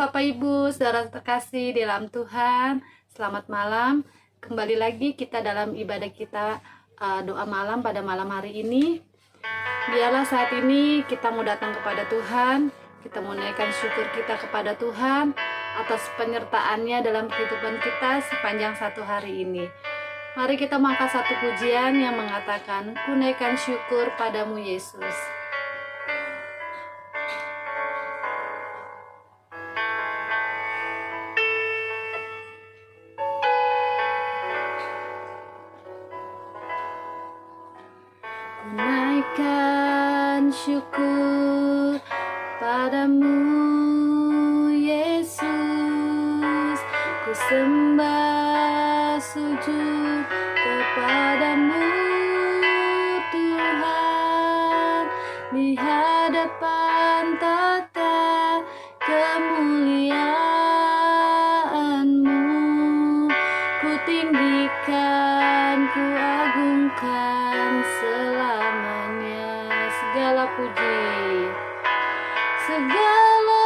Bapak Ibu, saudara terkasih di dalam Tuhan. Selamat malam. Kembali lagi kita dalam ibadah kita doa malam pada malam hari ini. Biarlah saat ini kita mau datang kepada Tuhan. Kita mau naikkan syukur kita kepada Tuhan atas penyertaannya dalam kehidupan kita sepanjang satu hari ini. Mari kita mengangkat satu pujian yang mengatakan, "Ku naikkan syukur padamu Yesus." Naikkan syukur padamu Yesus, ku sembah sujud kepadamu Tuhan, di hadapan tata kemuliaan-Mu, ku tinggikan, ku agungkan selamanya. Segala puji, segala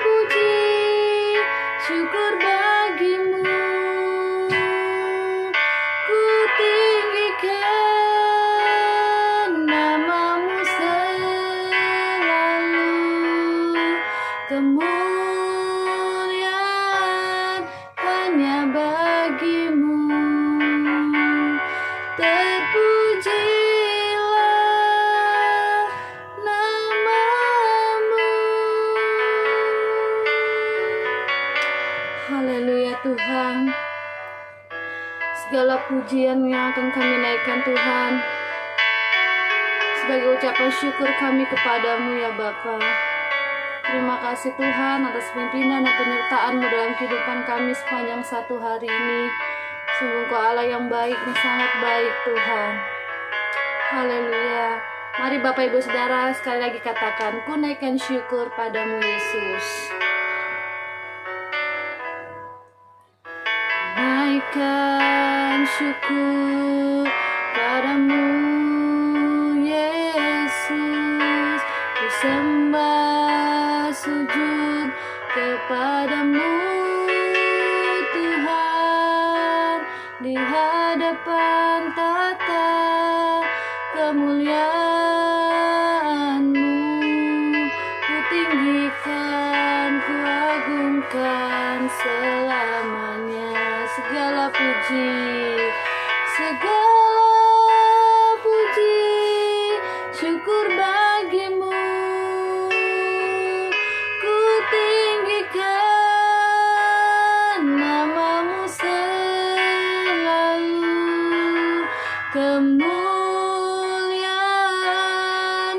puji, syukur bagimu. Ku tinggikan namamu selalu, kemuliaan hanya bagimu. Terpujilah namamu. Haleluya Tuhan. Segala pujian yang akan kami naikkan Tuhan, sebagai ucapan syukur kami kepadamu ya Bapa. Terima kasih Tuhan atas pimpinan dan penyertaan-Mu dalam kehidupan kami sepanjang satu hari ini. Sungguh Engkau Allah yang baik, yang sangat baik Tuhan. Haleluya. Mari Bapak Ibu Saudara sekali lagi katakan, ku naikkan syukur padamu Yesus. Naikkan syukur padamu Yesus, ku sembah sujud kepadamu Tuhan, di hadapan tata kemuliaan-Mu, ku tinggikan, ku agungkan selamanya. Segala puji, segala puji, syukur bagimu. Ku tinggikan namamu selalu, kemuliaan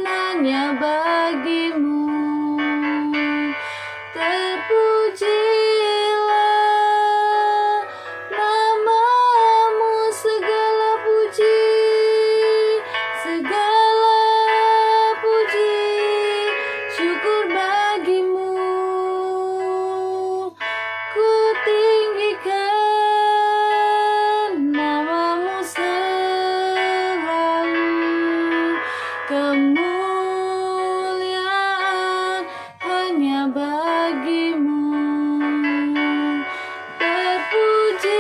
hanya bagimu. Terpujilah namamu, segala puji, segala puji, syukur bagimu. Ku tinggikan namamu selalu, kemuliaan hanya bagimu. Terpujilah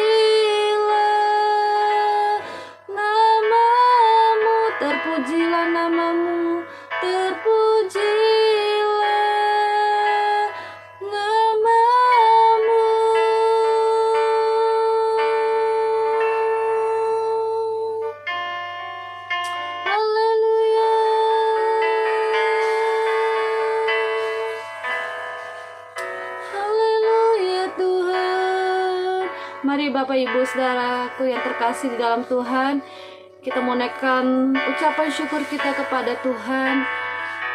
namamu, terpujilah namamu, terpujilah namamu. Haleluya. Haleluya Tuhan. Mari Bapak Ibu Saudaraku yang terkasih di dalam Tuhan, kita mau naikkan ucapan syukur kita kepada Tuhan.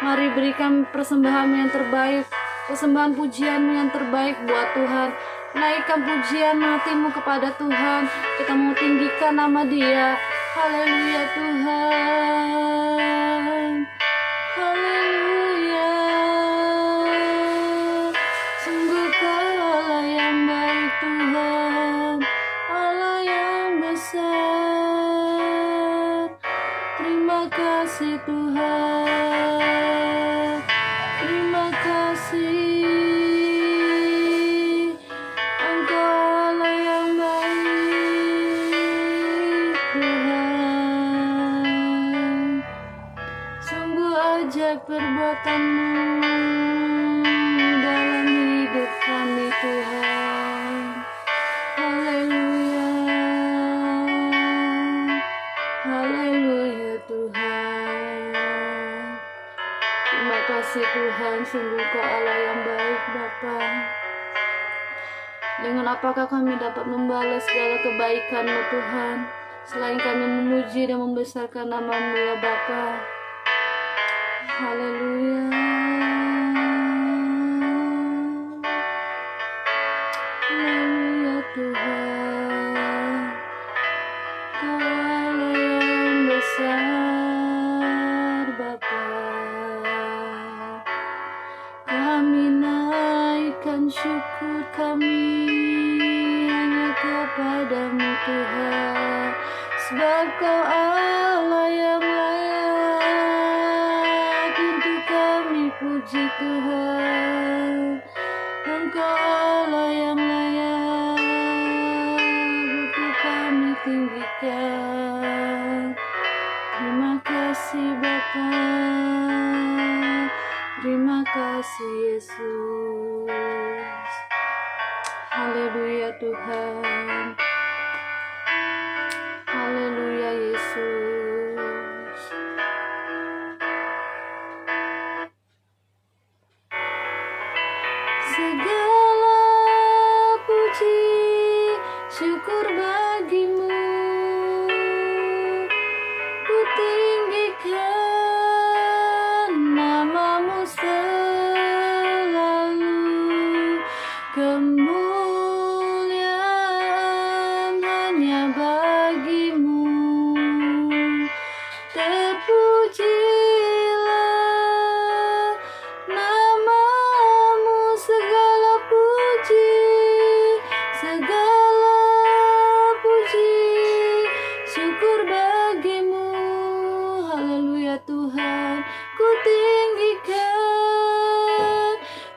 Mari berikan persembahan yang terbaik, persembahan pujian yang terbaik buat Tuhan. Naikkan pujian hatimu kepada Tuhan. Kita mau tinggikan nama Dia. Haleluya Tuhan. Haleluya. Sungguh Kau Allah yang baik Tuhan, Allah yang besar. Terima kasih Tuhan, terima kasih. Sungguh ajaib perbuatan-Mu dalam hidup kami Tuhan. Haleluya, haleluya Tuhan. Terima kasih Tuhan, sungguh Kau Allah yang baik Bapa. Dengan apakah kami dapat membalas segala kebaikan-Mu Tuhan, selain kami memuji dan membesarkan nama-Mu ya Bapa. Haleluya, haleluya Tuhan. Kau Allah yang besar Bapa. Kami naikkan syukur kami hanya kepada-Mu Tuhan, sebab Kau Allah yang layak untuk kami puji Tuhan. Engkau Allah yang layak untuk kami tinggikan. Terima kasih Bapa, terima kasih Yesus. Haleluya Tuhan, haleluya Yesus. Segala puji syukur bagi-Mu, ku tinggikan nama-Mu selalu. Kemuliaan hanya bagi-Mu, terpujilah nama-Mu, segala puji syukur bagi-Mu. Haleluya Tuhan, ku tinggikan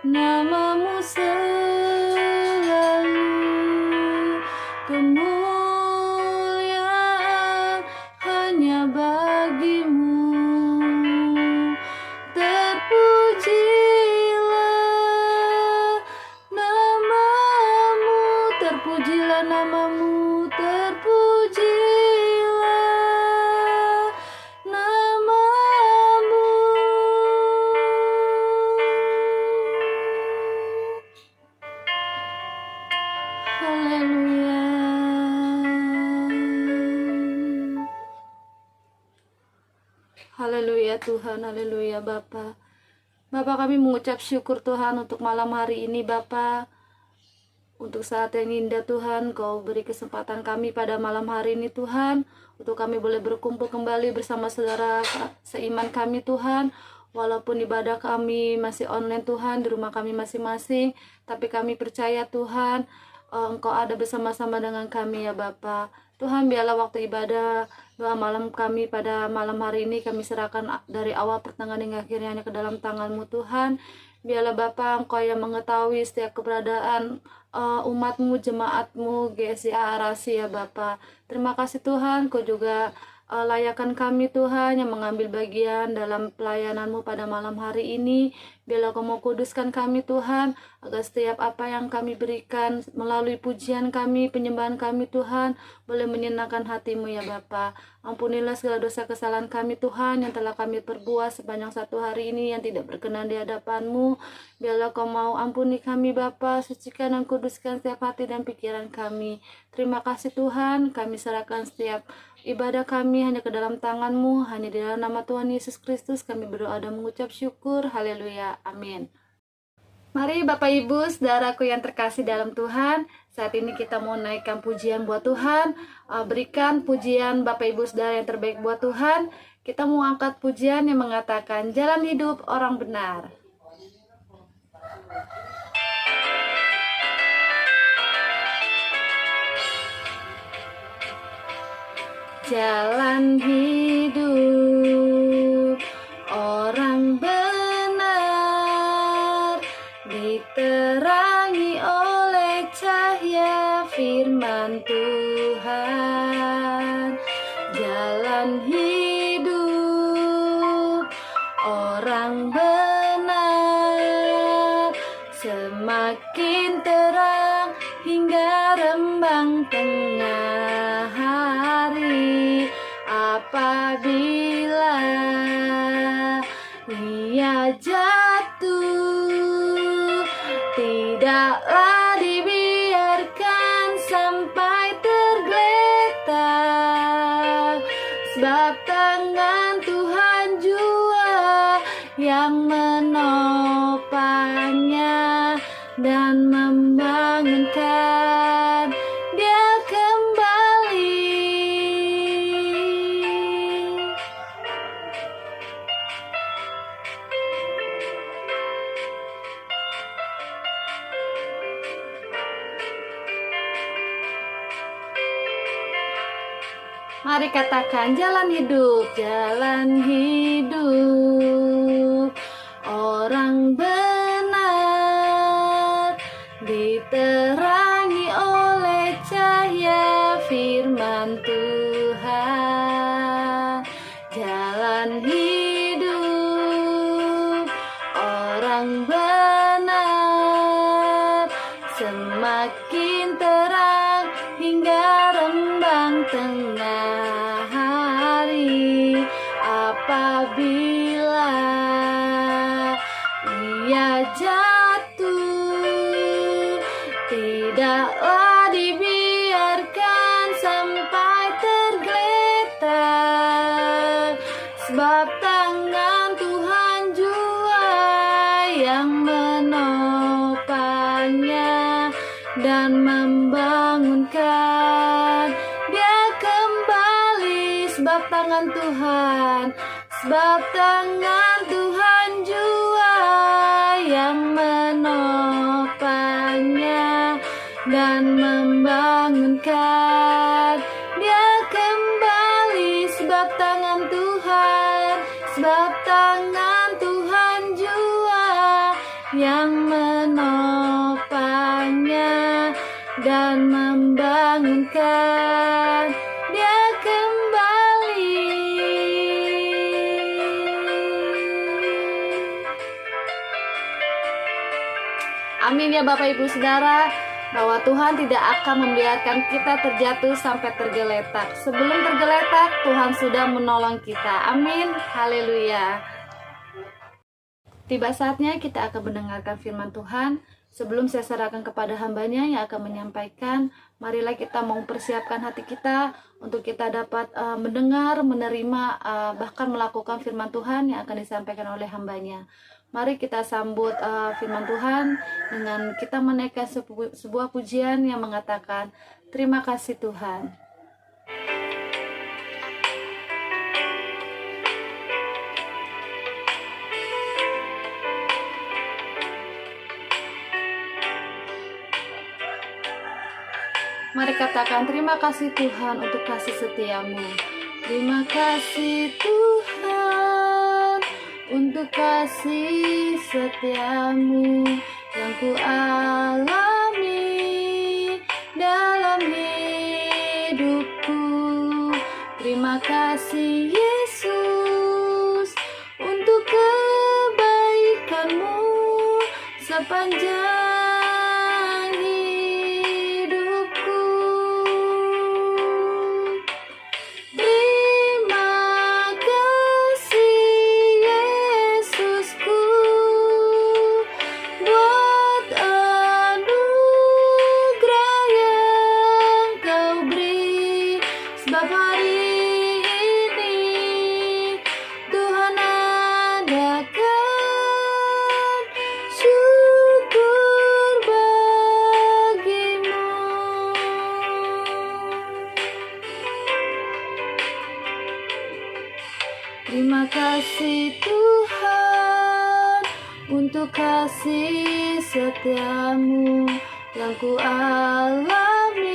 nama-Mu selalu. Kemuliaan hanya bagi-Mu, terpujilah nama-Mu, terpujilah nama-Mu, terpujilah nama-Mu. Haleluya, haleluya Tuhan, haleluya Bapa. Bapa, kami mengucap syukur Tuhan untuk malam hari ini Bapa. Untuk saat yang indah Tuhan, Kau beri kesempatan kami pada malam hari ini Tuhan, untuk kami boleh berkumpul kembali bersama saudara seiman kami Tuhan. Walaupun ibadah kami masih online Tuhan, di rumah kami masing-masing, tapi kami percaya Tuhan, Engkau ada bersama-sama dengan kami ya Bapa. Tuhan, biarlah waktu ibadah doa malam kami pada malam hari ini kami serahkan dari awal pertengahan hingga akhirnya hanya ke dalam tangan-Mu Tuhan. Biarlah Bapa, Engkau yang mengetahui setiap keberadaan umat-Mu, jemaat-Mu, GSI Arasi ya Bapa. Terima kasih Tuhan, Kau juga layakkan kami Tuhan yang mengambil bagian dalam pelayanan-Mu pada malam hari ini. Biarlah Kau mau kuduskan kami Tuhan, agar setiap apa yang kami berikan melalui pujian kami, penyembahan kami Tuhan, boleh menyenangkan hati-Mu ya Bapa. Ampunilah segala dosa kesalahan kami Tuhan yang telah kami perbuat sepanjang satu hari ini yang tidak berkenan di hadapan-Mu. Biarlah Kau mau ampuni kami Bapa, sucikan dan kuduskan setiap hati dan pikiran kami. Terima kasih Tuhan, kami serahkan setiap ibadah kami hanya ke dalam tangan-Mu, hanya di dalam nama Tuhan Yesus Kristus kami berdoa dan mengucap syukur. Haleluya, amin. Mari Bapak Ibu, saudaraku yang terkasih dalam Tuhan, saat ini kita mau naikkan pujian buat Tuhan. Berikan pujian Bapak Ibu saudara yang terbaik buat Tuhan. Kita mau angkat pujian yang mengatakan jalan hidup orang benar. Jalan hidup orang benar diterangi oleh cahaya firman Tuhan. Jalan hidup orang benar, semakin terang hingga rembang tengah hari. Apabila ia jatuh, tidaklah dibiarkan sampai tergeletak, sebab tangan Tuhan jua yang menopangnya dan membangunkan dia kembali. Mari katakan jalan hidup, jalan hidup orang benar, diterangi oleh cahaya firman Tuhan. Jalan hidup orang benar, semakin terang hingga rembang tengah hari. Apabila ia jatuh, tidaklah dibiarkan sampai tergeletak, sebab tangan Tuhan jua yang menopangnya dan membangunkan dia kembali. Sebab tangan Tuhan jua yang menopangnya dan membangunkan dia kembali. Sebab tangan Tuhan jua yang menopangnya dan membangunkan dia kembali. Amin ya Bapak Ibu Saudara, bahwa Tuhan tidak akan membiarkan kita terjatuh sampai tergeletak. Sebelum tergeletak, Tuhan sudah menolong kita. Amin, haleluya. Tiba saatnya kita akan mendengarkan firman Tuhan. Sebelum saya serahkan kepada hambanya yang akan menyampaikan, marilah kita mau persiapkan hati kita untuk kita dapat mendengar, menerima, bahkan melakukan firman Tuhan yang akan disampaikan oleh hambanya. Mari kita sambut firman Tuhan dengan kita menaikkan sebuah pujian yang mengatakan, terima kasih Tuhan. Mari katakan terima kasih Tuhan untuk kasih setiamu. Terima kasih Tuhan untuk kasih setiamu yang ku alami dalam hidupku. Terima kasih Yesus untuk kebaikanmu sepanjang terima kasih Tuhan untuk kasih setiamu yang ku alami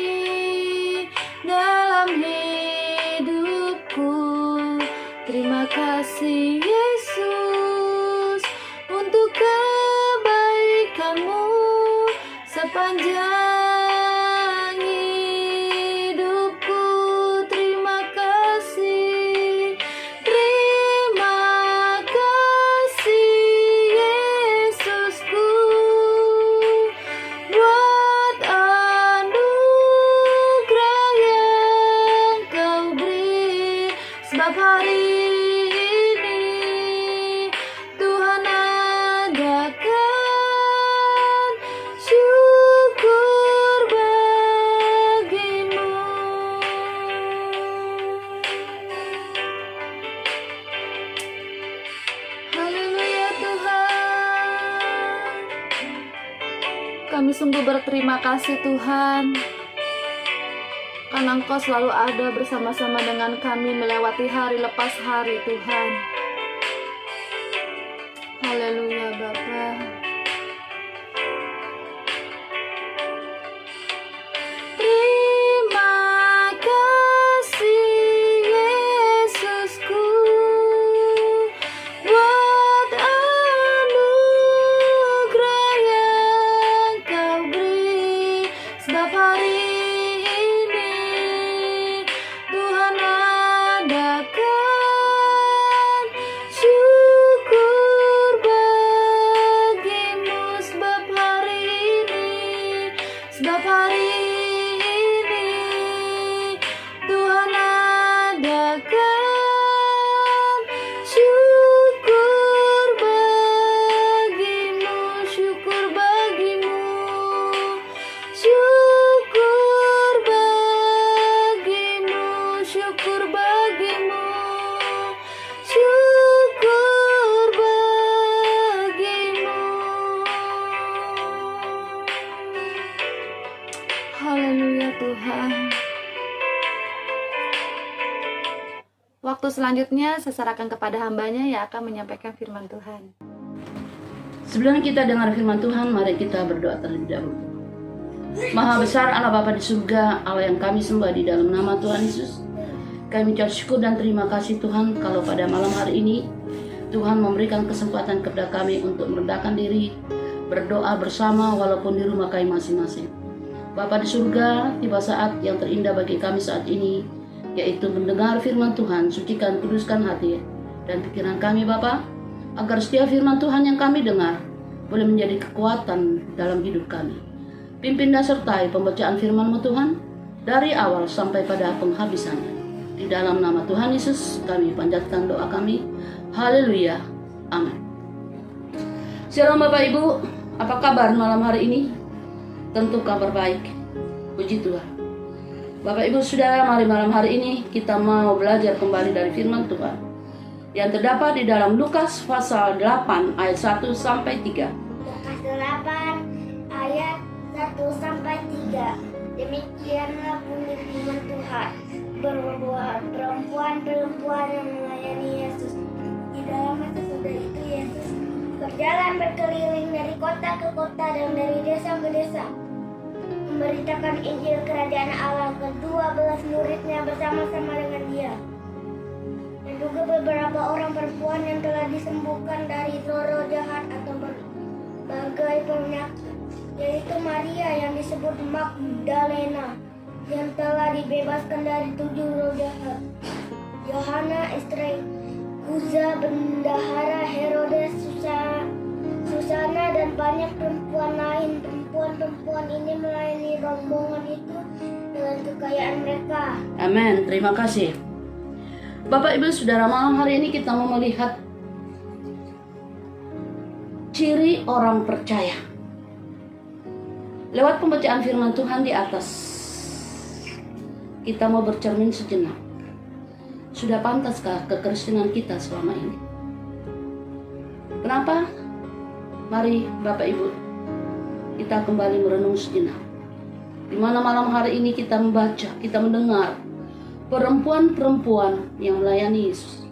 dalam hidupku. Terima kasih Yesus untuk kebaikanmu sepanjang Kami sungguh berterima kasih Tuhan, karena Engkau selalu ada bersama-sama dengan kami melewati hari lepas hari Tuhan. Haleluya Bapa. Terima kasih Yesusku buat anugerah yang Kau beri, sebab hari ini Tuhan adakan syukur bagimu, sebab hari ini Tuhan adakan syukur bagimu, syukur bagimu, syukur bagimu, syukur bagimu, syukur bagimu. Haleluya Tuhan. Waktu selanjutnya saya serahkan kepada hambanya yang akan menyampaikan firman Tuhan. Sebelum kita dengar firman Tuhan, mari kita berdoa terlebih dahulu. Maha besar Allah Bapa di surga, Allah yang kami sembah di dalam nama Tuhan Yesus. Kami ucap syukur dan terima kasih Tuhan, kalau pada malam hari ini Tuhan memberikan kesempatan kepada kami untuk merendahkan diri, berdoa bersama walaupun di rumah kami masing-masing. Bapa di surga, tiba saat yang terindah bagi kami saat ini, yaitu mendengar firman Tuhan. Sucikan, kuduskan hati dan pikiran kami Bapa, agar setiap firman Tuhan yang kami dengar boleh menjadi kekuatan dalam hidup kami. Pimpin dan sertai pembacaan firman-Mu Tuhan dari awal sampai pada penghabisannya. Di dalam nama Tuhan Yesus kami panjatkan doa kami. Haleluya. Amin. Shalom Bapak Ibu, apa kabar malam hari ini? Tentu kabar baik. Puji Tuhan. Bapak Ibu Saudara, mari malam hari ini kita mau belajar kembali dari firman Tuhan yang terdapat di dalam Lukas pasal 8 ayat 1 sampai 3. Lukas 8 ayat 1 sampai 3. Demikianlah bunyi firman Tuhan. Berbuah perempuan yang melayani Yesus. Di dalam masa sudah itu Yesus berjalan berkeliling dari kota ke kota dan dari desa ke desa, memberitakan Injil Kerajaan Allah. Ke-12 muridnya bersama-sama dengan dia, dan juga beberapa orang perempuan yang telah disembuhkan dari roh jahat atau berbagai penyakit, yaitu Maria yang disebut Magdalena, yang telah dibebaskan dari 7 roh jahat, Yohana istri Kuza, bendahara Herodes, Susana, dan banyak perempuan lain. Perempuan ini melayani rombongan itu dengan kekayaan mereka. Amin. Terima kasih. Bapak Ibu Saudara, malam hari ini kita mau melihat ciri orang percaya. Lewat pembacaan firman Tuhan di atas, kita mau bercermin sejenak. Sudah pantaskah kekristenan kita selama ini? Kenapa? Mari Bapak Ibu, kita kembali merenung sejenak. Di mana malam hari ini kita membaca, kita mendengar perempuan-perempuan yang melayani Yesus.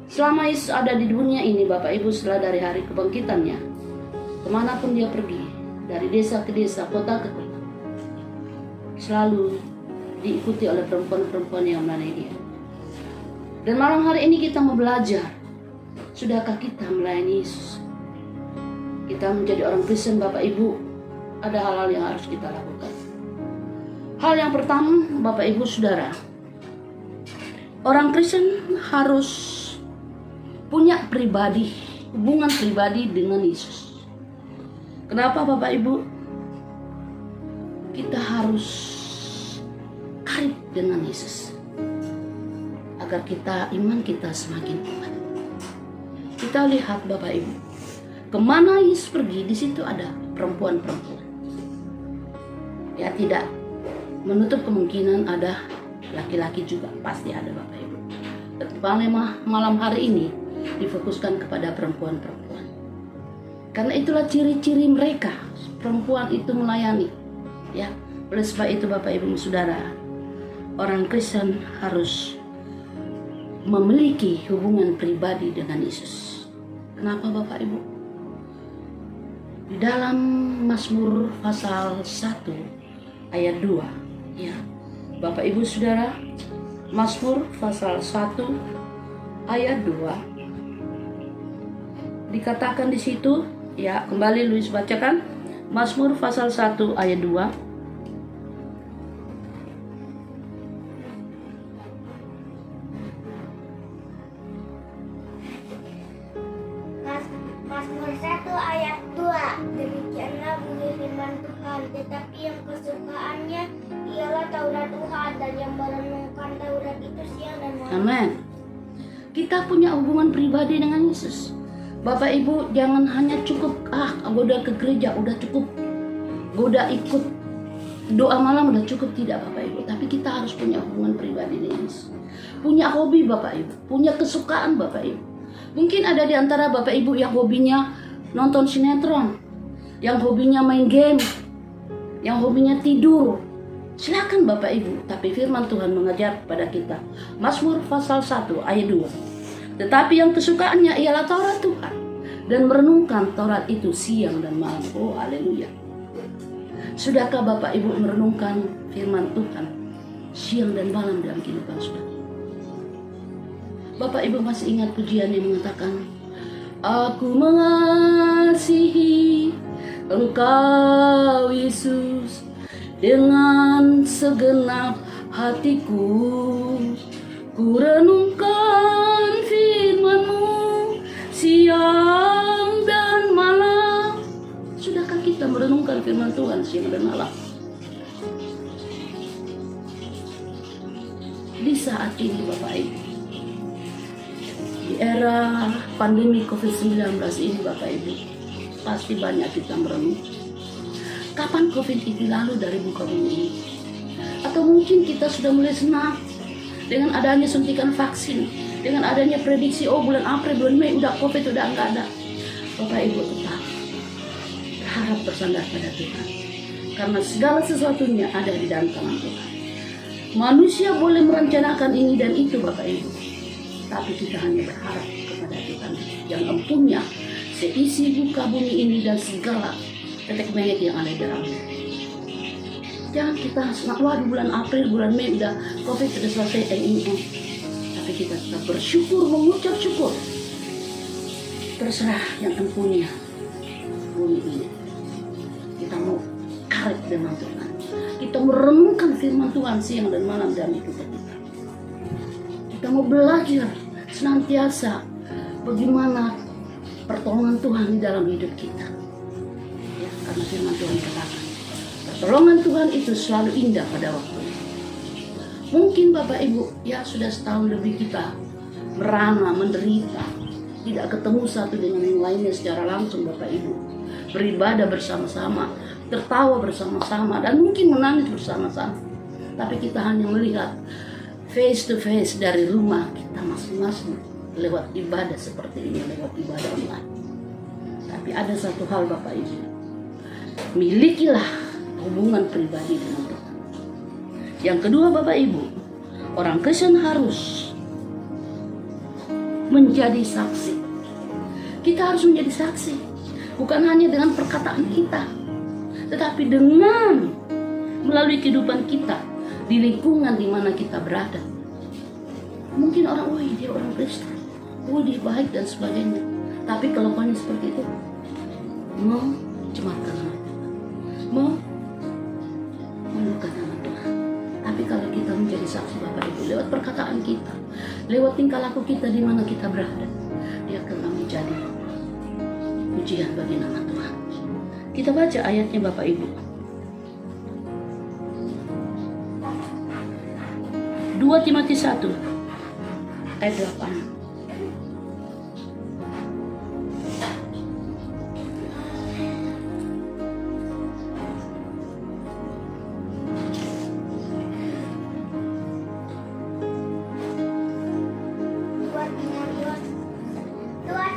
Selama Yesus ada di dunia ini, Bapak Ibu, setelah dari hari kebangkitannya, kemanapun dia pergi, dari desa ke desa, kota ke kota, selalu diikuti oleh perempuan-perempuan yang melayani dia. Dan malam hari ini kita mau belajar, sudahkah kita melayani Yesus? Kita menjadi orang Kristen, Bapak Ibu, ada hal-hal yang harus kita lakukan. Hal yang pertama, Bapak Ibu Saudara, orang Kristen harus punya hubungan pribadi dengan Yesus. Kenapa Bapak Ibu? Kita harus karib dengan Yesus, agar iman kita semakin kuat. Kita lihat Bapak Ibu, kemana Yesus pergi, di situ ada perempuan-perempuan. Ya, tidak menutup kemungkinan ada laki-laki juga, pasti ada Bapak Ibu. Tetapi malam hari ini difokuskan kepada perempuan-perempuan. Karena itulah ciri-ciri mereka, perempuan itu melayani. Ya, oleh sebab itu Bapak Ibu Saudara, orang Kristen harus memiliki hubungan pribadi dengan Yesus. Kenapa Bapak Ibu? Di dalam Mazmur pasal 1 ayat 2, ya. Bapak Ibu Saudara, Mazmur pasal 1 ayat 2 dikatakan di situ, ya, kembali Luis bacakan Mazmur pasal 1 ayat 2. Mazmur 1 ayat 2. Demikianlah bunyi firman Tuhan, tetapi yang kesukaannya ialah Taurat Tuhan, dan yang merenungkan Taurat itu siang dan malam. Amin. Kita punya hubungan pribadi dengan Yesus. Bapak Ibu jangan hanya cukup gue udah ke gereja udah cukup, gue udah ikut doa malam udah cukup, tidak Bapak Ibu. Tapi kita harus punya hubungan pribadi dengan Yesus. Punya hobi Bapak Ibu, punya kesukaan Bapak Ibu. Mungkin ada di antara Bapak Ibu yang hobinya nonton sinetron, yang hobinya main game, yang hobinya tidur. Silakan Bapak Ibu, tapi firman Tuhan mengajar kepada kita. Mazmur pasal 1 ayat 2. Tetapi yang kesukaannya ialah Taurat Tuhan, dan merenungkan Taurat itu siang dan malam. Oh, haleluya. Sudahkah Bapak Ibu merenungkan firman Tuhan siang dan malam dalam kehidupan saudara? Bapak Ibu masih ingat pujian yang mengatakan, Aku mengasihi Engkau Yesus dengan segenap hatiku, ku renungkan firman-Mu siang dan malam. Sudahkah kita merenungkan firman Tuhan siang dan malam? Di saat ini Bapak Ibu, di era pandemi COVID-19 ini Bapak Ibu, pasti banyak kita merenung. Kapan COVID itu lalu dari muka bumi ini? Atau mungkin kita sudah mulai senang dengan adanya suntikan vaksin, dengan adanya prediksi, bulan April, bulan Mei udah COVID udah enggak ada. Bapak Ibu tetap berharap bersandar pada Tuhan, karena segala sesuatunya ada di dalam tangan Tuhan. Manusia boleh merencanakan ini dan itu Bapak Ibu, tapi kita hanya berharap kepada Tuhan yang empunya seisi muka bumi ini dan segala tetek bengek yang ada di dalamnya. Jangan kita senang, di bulan April, bulan Mei udah COVID sudah selesai, tapi kita tetap bersyukur, mengucap syukur. Terserah yang empunya bumi ini. Kita mau karib dengan Tuhan. Kita merenungkan firman Tuhan siang dan malam dalam hidup kita. Kita mau belajar senantiasa bagaimana pertolongan Tuhan di dalam hidup kita. Ya, karena firman Tuhan katakan, pertolongan Tuhan itu selalu indah pada waktunya. Mungkin Bapak Ibu, ya sudah setahun lebih kita merana, menderita, tidak ketemu satu dengan yang lainnya secara langsung Bapak Ibu. Beribadah bersama-sama, tertawa bersama-sama, dan mungkin menangis bersama-sama. Tapi kita hanya melihat face to face dari rumah kita masing-masing lewat ibadah seperti ini, lewat ibadah online. Tapi ada satu hal Bapak Ibu, milikilah hubungan pribadi dengan Tuhan. Yang kedua Bapak Ibu, orang Kristen harus menjadi saksi. Kita harus menjadi saksi, bukan hanya dengan perkataan kita, tetapi dengan melalui kehidupan kita di lingkungan di mana kita berada. Mungkin orang, dia orang Kristen, dia baik dan sebagainya. Tapi kelakuannya seperti itu, mencemarkan nama Tuhan, melukai nama Tuhan. Tapi kalau kita menjadi saksi Bapak Ibu lewat perkataan kita, lewat tingkah laku kita di mana kita berada, dia akan menjadi pujian bagi nama Tuhan. Kita baca ayatnya Bapak Ibu. 2 Timotius 1 ayat 8.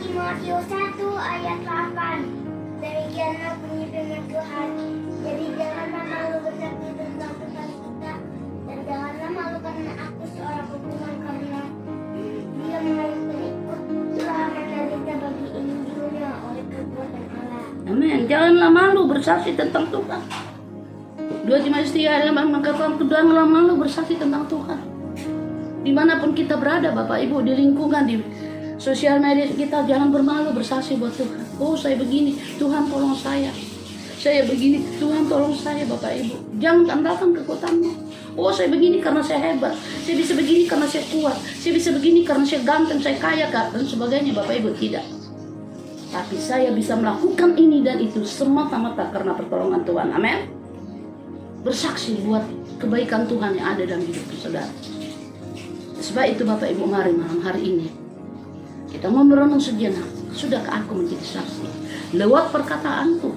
Timotius 1 ayat 8. Demikianlah bunyi firman Tuhan. Jadi janganlah malu bersaksi tentang Tuhan kita, dan janganlah malu karena aku seorang hukuman, karena Dia mengayuh pengikut telah menderita bagi Injilnya oleh kekuatan Allah. Amin. Janganlah malu bersaksi tentang Tuhan. 2 Timotius 3 ayat 8 mengatakan, janganlah malu bersaksi tentang Tuhan. Dimanapun kita berada, Bapak Ibu, di lingkungan, di sosial media kita, jangan bermalu bersaksi buat Tuhan. Oh, saya begini, Tuhan tolong saya. Saya begini, Tuhan tolong saya, Bapak Ibu. Jangan andalkan kekuatanmu. Oh, saya begini karena saya hebat. Saya bisa begini karena saya kuat. Saya bisa begini karena saya ganteng, saya kaya, Kak, dan sebagainya, Bapak Ibu. Tidak. Tapi saya bisa melakukan ini dan itu semata-mata karena pertolongan Tuhan. Amin. Bersaksi buat kebaikan Tuhan yang ada dalam hidup saudara. Sebab itu Bapak Ibu, mari malam hari ini kita mau merenung sejenak. Sudahkah aku menjadi saksi lewat perkataanku,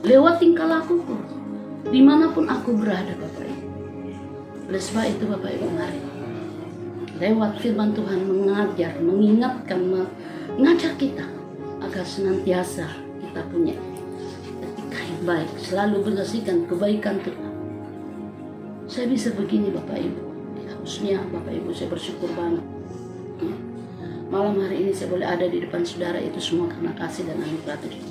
lewat tingkah lakuku, dimanapun aku berada, Bapak Ibu. Oleh sebab itu Bapak Ibu, mari lewat firman Tuhan mengajar, mengingatkan, mengajar kita agar senantiasa kita punya etika yang baik, selalu menyaksikan kebaikan Tuhan. Saya bisa begini Bapak Ibu, harusnya Bapak Ibu saya bersyukur banget. Malam hari ini saya boleh ada di depan saudara, itu semua karena kasih dan anugerah Tuhan.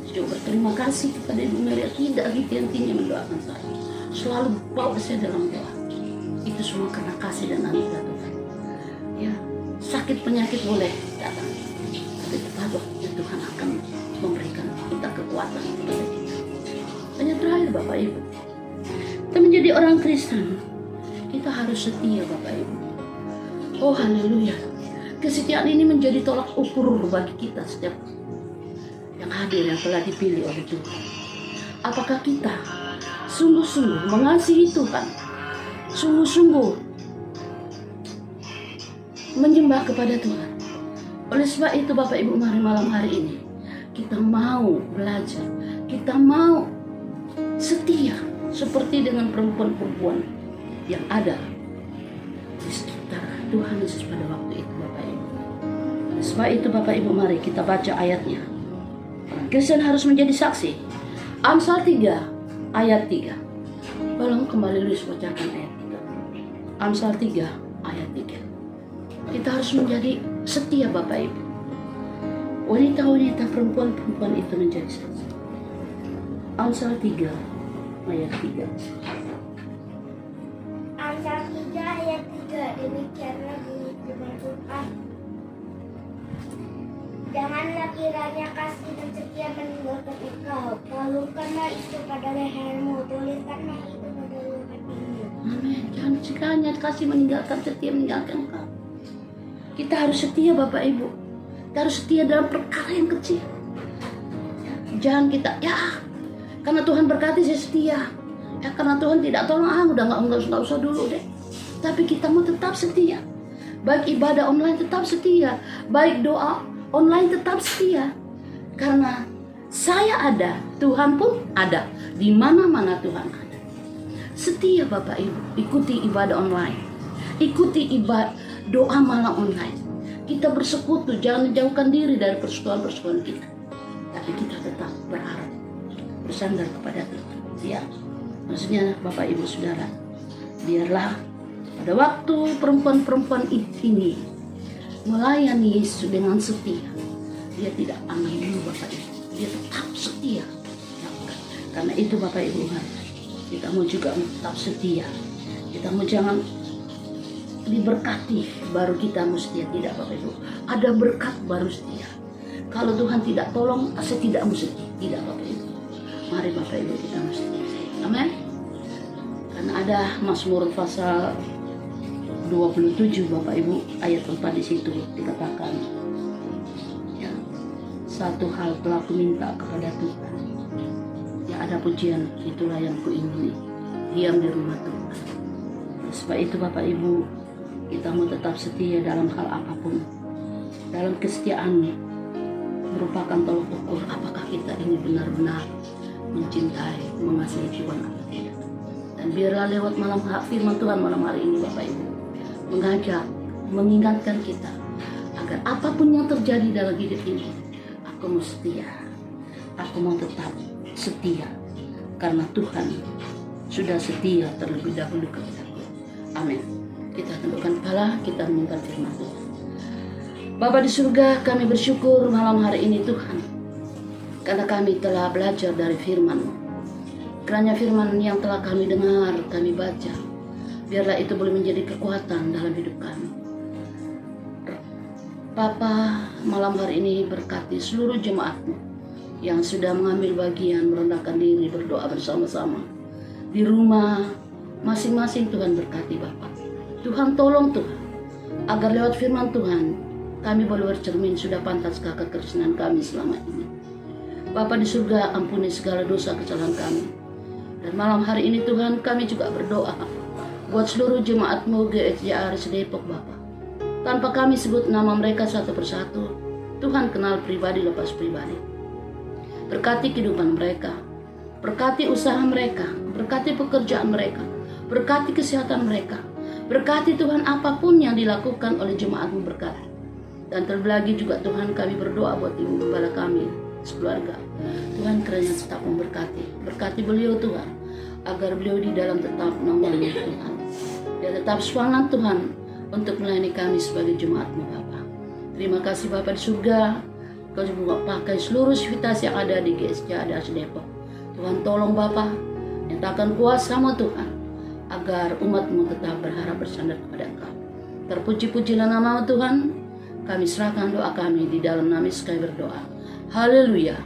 Saya berterima kasih kepada Ibu Maria, tidak henti-hentinya mendoakan saya, selalu bawa saya dalam doa. Itu semua karena kasih dan anugerah Tuhan. Ya, sakit penyakit boleh datang, tapi pada waktunya Tuhan akan memberikan kita kekuatan kepada kita. Hanya terakhir Bapak Ibu, kita menjadi orang Kristen, kita harus setia Bapak Ibu. Oh haleluya. Kesetiaan ini menjadi tolak ukur bagi kita setiap yang hadir, yang telah dipilih oleh Tuhan. Apakah kita sungguh-sungguh mengasihi Tuhan, sungguh-sungguh menyembah kepada Tuhan? Oleh sebab itu Bapak Ibu, mari malam hari ini kita mau belajar, kita mau setia seperti dengan perempuan-perempuan yang ada di sekitar Tuhan Yesus pada waktu itu Bapak Ibu. Sebab itu Bapak Ibu, mari kita baca ayatnya. Orang Kristen harus menjadi saksi. Amsal 3 ayat 3. Tolong kembali Luis bacakan ayat 3. Amsal 3 ayat 3. Kita harus menjadi setia Bapak Ibu. Wanita-wanita, perempuan-perempuan itu menjadi saksi. Amsal 3 ayat 3. Amsal 3 ayat 3. Demikianlah bunyi firman Tuhan. Janganlah kiranya kasih dan setia meninggalkan engkau. Kalungkanlah itu pada lehermu, tuliskanlah itu pada lubuk hatimu. Amin. Jangan sekalinya kasih meninggalkan, setia meninggalkan engkau. Kita harus setia Bapak Ibu. Kita harus setia dalam perkara yang kecil. Jangan kita, karena Tuhan berkati saya setia. Ya karena Tuhan tidak tolong, udah nggak usah dulu deh. Tapi kita mau tetap setia. Baik ibadah online tetap setia, baik doa online tetap setia. Karena saya ada, Tuhan pun ada. Di mana-mana Tuhan ada. Setia Bapak Ibu, ikuti ibadah online, ikuti ibadah doa malam online. Kita bersekutu, jangan jauhkan diri dari persekutuan-persekutuan kita. Tapi kita tetap berharap, bersandar kepada Tuhan. Ya, maksudnya Bapak Ibu Saudara, biarlah pada waktu perempuan-perempuan ini melayani Yesus dengan setia, dia tidak ambil dulu Bapak Ibu, dia tetap setia. Karena itu Bapak Ibu, kita mau juga tetap setia. Kita mau jangan diberkati baru kita mau setia, tidak Bapak Ibu. Ada berkat baru setia. Kalau Tuhan tidak tolong, saya tidak mau setia, tidak Bapak Ibu. Mari Bapak Ibu kita mesti setia. Amin. Karena ada Mazmur pasal 27 Bapak Ibu ayat 4 di situ dikatakan, ya, satu hal telah ku minta kepada Tuhan, ya ada pujian itulah yang kuingini, diam di rumah Tuhan. Sebab itu Bapak Ibu, kita mau tetap setia dalam hal apapun. Dalam kesetiaan merupakan tolok ukur apakah kita ini benar-benar mencintai, mengasihi Tuhan atau tidak. Dan biarlah lewat malam firman Tuhan malam hari ini Bapak Ibu mengajak, mengingatkan kita agar apapun yang terjadi dalam hidup ini, aku mau setia. Aku mau tetap setia karena Tuhan sudah setia terlebih dahulu kepadaku. Amin. Kita tundukkan kepala, kita renungkan firman Tuhan. Bapa di surga, kami bersyukur malam hari ini Tuhan, karena kami telah belajar dari firman-Mu. Kiranya firman yang telah kami dengar, kami baca, biarlah itu boleh menjadi kekuatan dalam hidup kami. Bapa, malam hari ini berkati seluruh jemaat-Mu yang sudah mengambil bagian merendahkan diri berdoa bersama-sama di rumah masing-masing. Tuhan berkati Bapa. Tuhan tolong Tuhan, agar lewat firman Tuhan kami boleh bercermin sudah pantaskah kekristenan kami selama ini. Bapa di surga, ampuni segala dosa kesalahan kami. Dan malam hari ini Tuhan, kami juga berdoa buat seluruh jemaat-Mu GSJA Ars Depok Bapa. Tanpa kami sebut nama mereka satu persatu, Tuhan kenal pribadi lepas pribadi. Berkati kehidupan mereka, berkati usaha mereka, berkati pekerjaan mereka, berkati kesehatan mereka, berkati Tuhan apapun yang dilakukan oleh jemaat-Mu berkati. Dan terlebih lagi juga Tuhan, kami berdoa buat ibu gembala kami sekeluarga. Tuhan kiranya tetap memberkati, berkati beliau Tuhan, agar beliau di dalam tetap nama-Mu Tuhan. Dia tetap semangat Tuhan untuk melayani kami sebagai jemaat-Mu Bapa. Terima kasih Bapa di surga, Kau juga pakai seluruh sivitas yang ada di GSJA Ars Depok. Tuhan tolong Bapa, nyatakan kuasa-Mu Tuhan, agar umat-Mu tetap berharap bersandar kepada Engkau. Terpuji-pujilah nama-Mu Tuhan. Kami serahkan doa kami di dalam nama Yesus kami berdoa. Haleluya.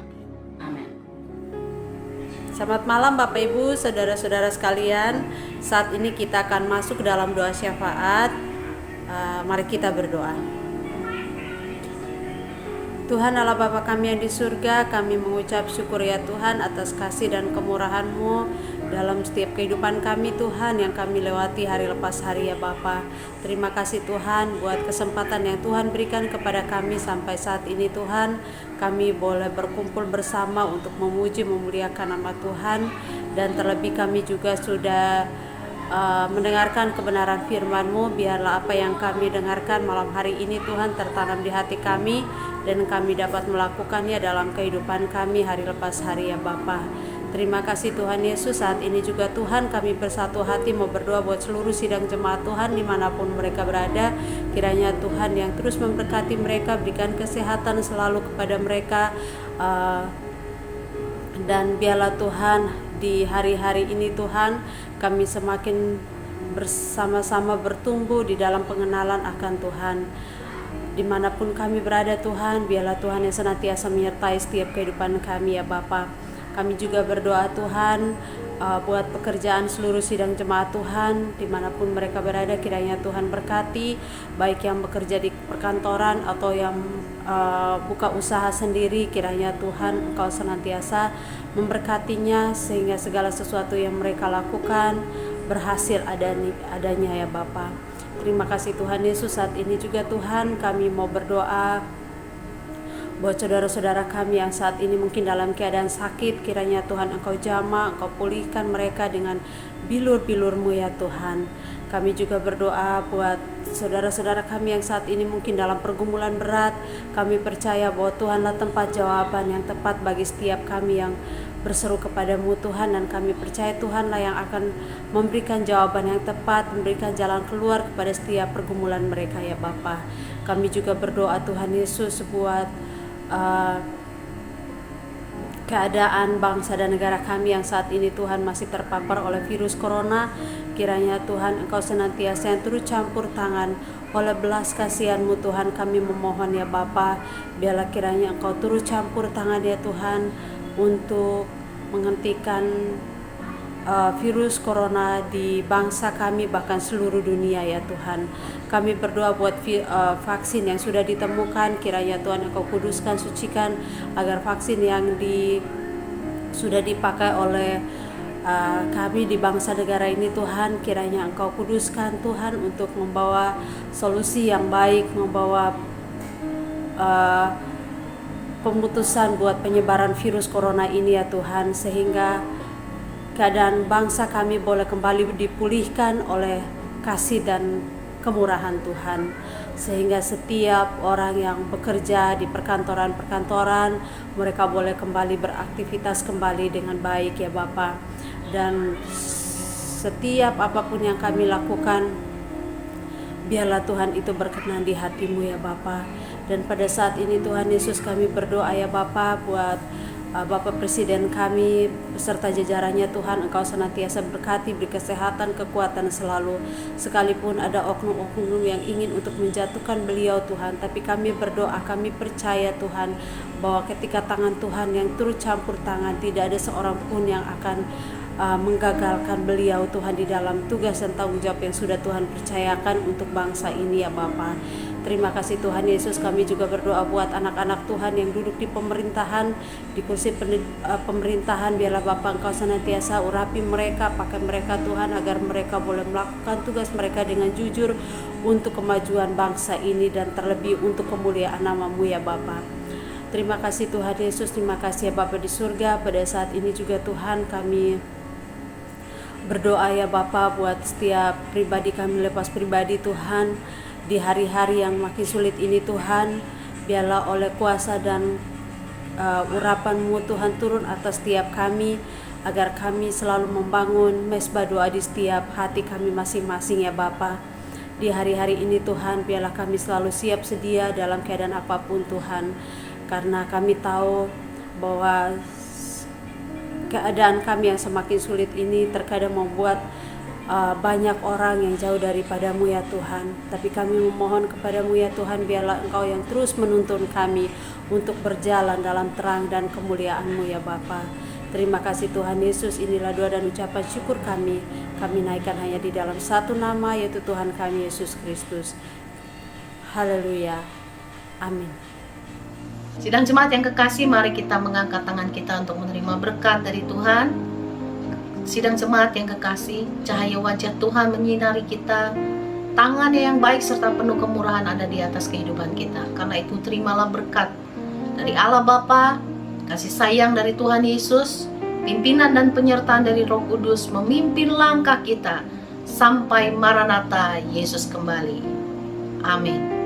Amin. Selamat malam Bapak Ibu, saudara-saudara sekalian. Saat ini kita akan masuk ke dalam doa syafaat. Mari kita berdoa. Tuhan Allah Bapa kami yang di surga, kami mengucap syukur ya Tuhan atas kasih dan kemurahan-Mu dalam setiap kehidupan kami Tuhan yang kami lewati hari lepas hari ya Bapa. Terima kasih Tuhan buat kesempatan yang Tuhan berikan kepada kami sampai saat ini Tuhan. Kami boleh berkumpul bersama untuk memuji memuliakan nama Tuhan, dan terlebih kami juga sudah mendengarkan kebenaran firman-Mu. Biarlah apa yang kami dengarkan malam hari ini Tuhan tertanam di hati kami, dan kami dapat melakukannya dalam kehidupan kami hari lepas hari ya Bapa. Terima kasih Tuhan Yesus. Saat ini juga Tuhan kami bersatu hati mau berdoa buat seluruh sidang jemaat Tuhan dimanapun mereka berada. Kiranya Tuhan yang terus memberkati mereka, berikan kesehatan selalu kepada mereka, dan biarlah Tuhan di hari-hari ini Tuhan kami semakin bersama-sama bertumbuh di dalam pengenalan akan Tuhan. Dimanapun kami berada Tuhan, biarlah Tuhan yang senantiasa menyertai setiap kehidupan kami ya Bapa. Kami juga berdoa Tuhan buat pekerjaan seluruh sidang jemaat Tuhan dimanapun mereka berada. Kiranya Tuhan berkati, baik yang bekerja di perkantoran atau yang buka usaha sendiri. Kiranya Tuhan Engkau senantiasa memberkatinya, sehingga segala sesuatu yang mereka lakukan berhasil adanya ya Bapa. Terima kasih Tuhan Yesus. Saat ini juga Tuhan kami mau berdoa buat saudara-saudara kami yang saat ini mungkin dalam keadaan sakit. Kiranya Tuhan Engkau jamah, Engkau pulihkan mereka dengan bilur-bilur-Mu ya Tuhan. Kami juga berdoa buat saudara-saudara kami yang saat ini mungkin dalam pergumulan berat. Kami percaya bahwa Tuhanlah tempat jawaban yang tepat bagi setiap kami yang berseru kepada-Mu Tuhan, dan kami percaya Tuhanlah yang akan memberikan jawaban yang tepat, memberikan jalan keluar kepada setiap pergumulan mereka ya Bapa. Kami juga berdoa Tuhan Yesus buat keadaan bangsa dan negara kami yang saat ini Tuhan masih terpapar oleh virus corona. Kiranya Tuhan Engkau senantiasa yang turut campur tangan oleh belas kasihan-Mu Tuhan. Kami memohon ya Bapa, biarlah kiranya Engkau turut campur tangan ya Tuhan untuk menghentikan virus corona di bangsa kami, bahkan seluruh dunia ya Tuhan. Kami berdoa buat vaksin yang sudah ditemukan. Kiranya Tuhan Engkau kuduskan, sucikan, agar vaksin yang sudah dipakai oleh kami di bangsa negara ini Tuhan, kiranya Engkau kuduskan Tuhan untuk membawa solusi yang baik, membawa pemutusan buat penyebaran virus corona ini ya Tuhan, sehingga keadaan bangsa kami boleh kembali dipulihkan oleh kasih dan kemurahan Tuhan. sehingga setiap orang yang bekerja di perkantoran-perkantoran mereka boleh kembali beraktivitas kembali dengan baik ya Bapa. Dan setiap apapun yang kami lakukan, biarlah Tuhan itu berkenan di hati-Mu ya Bapa. Dan pada saat ini Tuhan Yesus kami berdoa ya Bapa buat Bapak Presiden kami beserta jajarannya. Tuhan, Engkau senantiasa berkati, beri kesehatan, kekuatan selalu. Sekalipun ada oknum-oknum yang ingin untuk menjatuhkan beliau Tuhan, tapi kami berdoa, kami percaya Tuhan bahwa ketika tangan Tuhan yang turut campur tangan, tidak ada seorang pun yang akan menggagalkan beliau Tuhan di dalam tugas dan tanggung jawab yang sudah Tuhan percayakan untuk bangsa ini ya Bapa. Terima kasih Tuhan Yesus. Kami juga berdoa buat anak-anak Tuhan yang duduk di pemerintahan, di kursi pemerintahan. Biarlah Bapa Engkau senantiasa urapi mereka, pakai mereka Tuhan, agar mereka boleh melakukan tugas mereka dengan jujur untuk kemajuan bangsa ini dan terlebih untuk kemuliaan nama-Mu ya Bapa. Terima kasih Tuhan Yesus. Terima kasih ya Bapa di surga. Pada saat ini juga Tuhan kami berdoa ya Bapa buat setiap pribadi kami, lepas pribadi Tuhan, di hari-hari yang makin sulit ini Tuhan, biarlah oleh kuasa dan urapan-Mu Tuhan turun atas setiap kami, agar kami selalu membangun mesbah doa di setiap hati kami masing-masing ya Bapa. Di hari-hari ini Tuhan, biarlah kami selalu siap sedia dalam keadaan apapun Tuhan, karena kami tahu bahwa keadaan kami yang semakin sulit ini terkadang membuat banyak orang yang jauh daripada-Mu ya Tuhan. Tapi kami memohon kepada-Mu ya Tuhan, biarlah Engkau yang terus menuntun kami untuk berjalan dalam terang dan kemuliaan-Mu ya Bapa. Terima kasih Tuhan Yesus. Inilah doa dan ucapan syukur kami. Kami naikkan hanya di dalam satu nama, yaitu Tuhan kami Yesus Kristus. Haleluya. Amin. Sidang jemaat yang kekasih, mari kita mengangkat tangan kita untuk menerima berkat dari Tuhan. Sidang jemaat yang kekasih, cahaya wajah Tuhan menyinari kita. Tangannya yang baik serta penuh kemurahan ada di atas kehidupan kita. Karena itu terimalah berkat dari Allah Bapa, kasih sayang dari Tuhan Yesus, pimpinan dan penyertaan dari Roh Kudus memimpin langkah kita sampai Maranatha Yesus kembali. Amin.